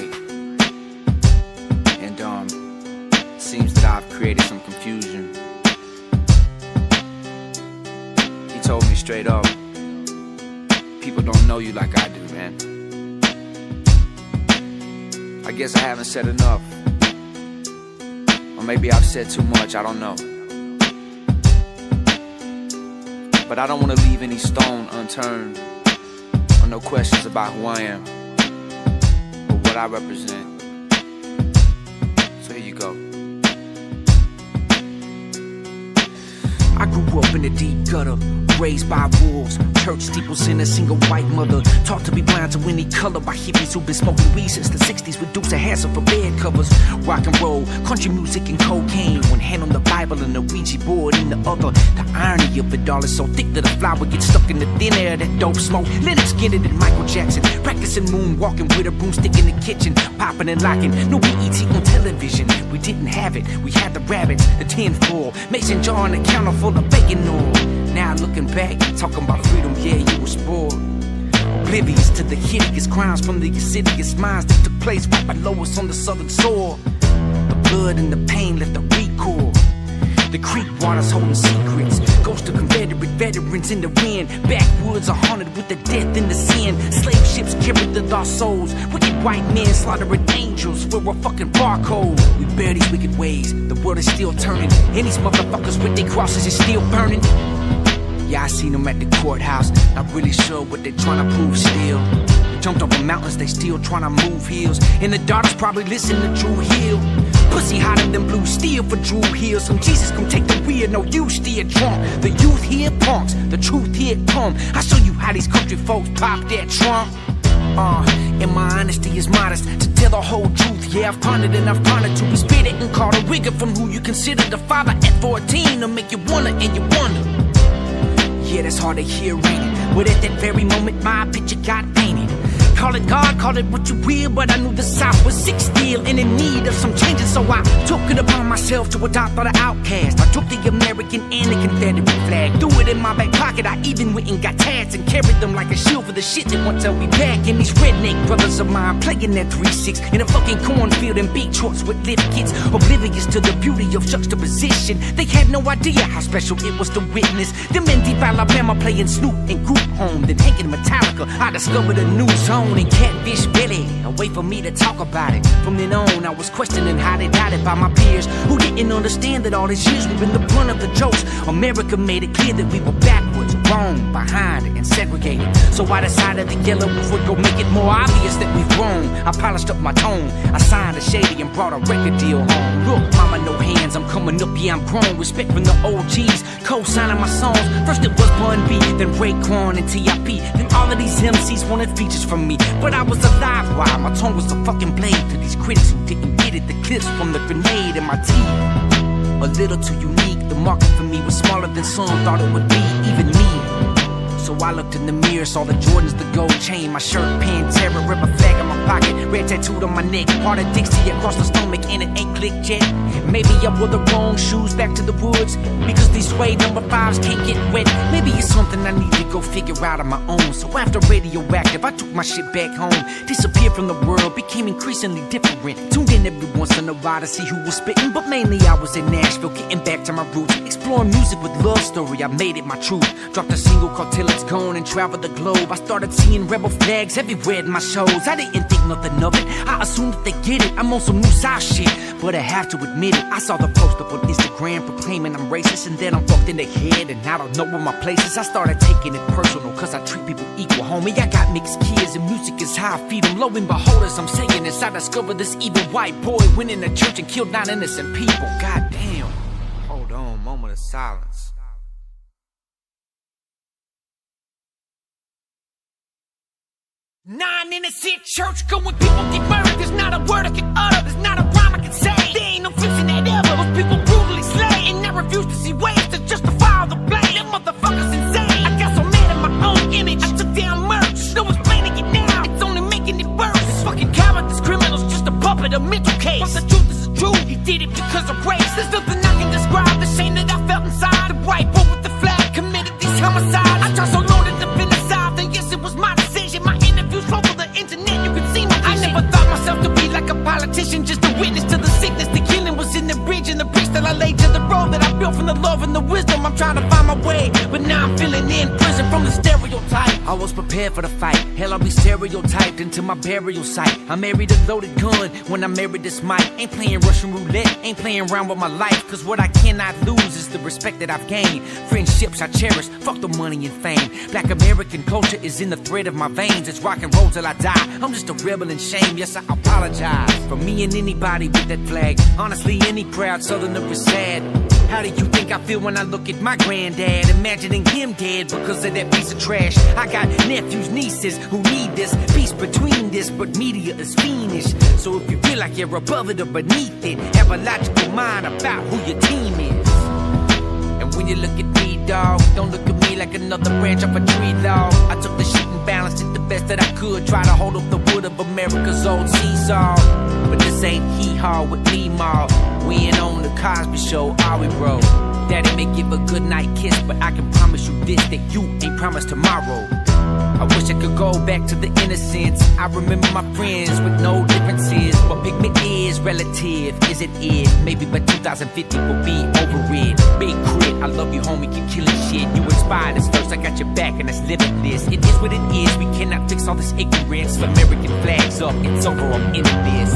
night, and seems that I've created some confusion. He told me straight up, people don't know you like I do, man. I guess I haven't said enough, or maybe I've said too much, I don't know. But I don't want to leave any stone unturned, or no questions about who I am, or what I represent. So here you go. I grew up in the deep gutter, raised by wolves. Church steeples in a single white mother. Taught to be blind to any color by hippies who've been smoking weed since the 60s with dukes and hassle for bed covers. Rock and roll, country music and cocaine. One hand on the Bible and the Ouija board in the other. The irony of it all is so thick that a flower gets stuck in the thin air. That dope smoke, Leonard Skinner and Michael Jackson. Practicing moonwalking with a broomstick in the kitchen. Popping and locking, no BET on television. We didn't have it, we had the rabbits, the tinfoil, mason jar and a counter full of bacon oil. Now looking back, talking about freedom, yeah, you were spoiled. Oblivious to the hideous crimes from the insidious minds that took place right below us on the southern shore. The blood and the pain left a recoil. The creek waters holding secrets. Ghosts of Confederate veterans in the wind. Backwoods are haunted with the death and the sin. Slave ships carried the lost souls. Wicked white men slaughtering angels for a fucking barcode. We bear these wicked ways, the world is still turning, and these motherfuckers with their crosses is still burning. Yeah, I seen them at the courthouse, not really sure what they tryna prove still. Jumped over mountains, they still tryna move hills, and the daughters probably listen to Drew Hill. Pussy hotter than blue steel for Drew Hill. Some Jesus gon' take the wheel, no you steer drunk. The youth here punks, the truth here come. I show you how these country folks pop that trunk. And my honesty is modest, to tell the whole truth. Yeah, I've pondered and I've pondered to be spit it and called a rigger from who you consider the father at 14 to make you wonder and you wonder. Yeah, that's hard to hear, ain't it? But at that very moment, my picture got painted. Call it God, call it what you will, but I knew the South was sick still and in need of some changes, so I took it upon myself to adopt all the outcasts. I took the American and the Confederate flag, threw it in my back pocket. I even went and got tats and carried them like a shield for the shit that won't tell me back. And these redneck brothers of mine playing that 3-6 in a fucking cornfield and beat shorts with lift kits, oblivious to the beauty of juxtaposition. They had no idea how special it was to witness them in deep Alabama playing Snoop and Group Home, then hanging Metallica. I discovered a new zone and Catfish Billy, a way for me to talk about it. From then on, I was questioning how they doubted by my peers who didn't understand that all these years we've been the brunt of the jokes. America made it clear that we were backwards, wrong, behind, and segregated. So I decided the Yelawolf would go make it more obvious that we've grown. I polished up my tone, I signed a shady and brought a record deal home. Look, mama, no hands, I'm coming up, yeah, I'm grown. Respect from the OGs, co-signing my songs. First it was Bun B, then Raekwon and T.I.P. Then all of these MCs wanted features from me, but I was alive while my tongue was a fucking blade to these critics who didn't get it. The clips from the grenade in my teeth, a little too unique. The market for me was smaller than some thought it would be, even me. So I looked in the mirror, saw the Jordans, the gold chain, my shirt, Pantera, rubber flag in my pocket, red tattooed on my neck, part of Dixie across the stomach, and it ain't clicked yet. Maybe I wore the wrong shoes back to the woods, because these suede number 5s can't get wet. Maybe it's something I need to go figure out on my own. So after Radioactive, I took my shit back home, disappeared from the world, became increasingly different. Tuned in every once in a while to see who was spitting, but mainly I was in Nashville, getting back to my roots, exploring music with love story. I made it my truth, dropped a single called Till It's Gone and traveled the globe. I started seeing rebel flags everywhere in my shows. I didn't think nothing of it, I assumed that they get it. I'm on some new South shit, but I have to admit it. I saw the post up on Instagram proclaiming I'm racist, and then I'm fucked in the head and I don't know where my place is. I started taking it personal, cause I treat people equal, homie. I got mixed kids and music is how I feed them. Lo and behold, as I'm saying this, I discovered this evil white boy went in the church and killed 9 innocent people. God damn. Hold on, moment of silence. 9 innocent church going, people get murdered. There's not a word I can utter, there's not a rhyme I can say. There ain't no fixing that ever. Those people brutally slay, and I refuse to see ways to justify all the blame. Them motherfuckers insane. I got so mad at my own image, I took down merch. No explaining it now, it's only making it worse. This fucking coward, this criminal's just a puppet, a mental case. But the truth is the truth, he did it because of race. There's nothing I can describe the shame that I felt inside. The white boy with the flag committed these homicides. I tried so long to defend the South, and yes, it was my decision. My interviews all over the internet, you can see my vision. I never thought myself to for the fight. Hell, I'll be stereotyped into my burial site. I married a loaded gun when I married this mic. Ain't playing Russian roulette, ain't playing around with my life. Cause what I cannot lose is the respect that I've gained. Friendships I cherish, fuck the money and fame. Black American culture is in the thread of my veins. It's rock and roll till I die. I'm just a rebel in shame, yes I apologize. For me and anybody with that flag. Honestly, any proud southerner is sad. How do you think I feel when I look at my granddad, imagining him dead because of that piece of trash? I got nephews, nieces who need this peace between this, but media is fiendish. So if you feel like you're above it or beneath it, have a logical mind about who your team is. And when you look at me, dawg, don't look at me like another branch off a tree, dawg. I took the shit and balanced it the best that I could. Try to hold up the wood of America's old seesaw. But this ain't hee-haw with me, ma. We ain't on the Cosby Show, are we, bro? Daddy may give a goodnight kiss, but I can promise you this, that you ain't promised tomorrow. I wish I could go back to the innocence. I remember my friends with no differences. What pigment is relative, is it it? Maybe by 2050 we'll be over it. Big crit, I love you homie, keep killing shit. You inspired us first, I got your back and that's limitless. It is what it is, we cannot fix all this ignorance. American flags up, it's over, I'm into this.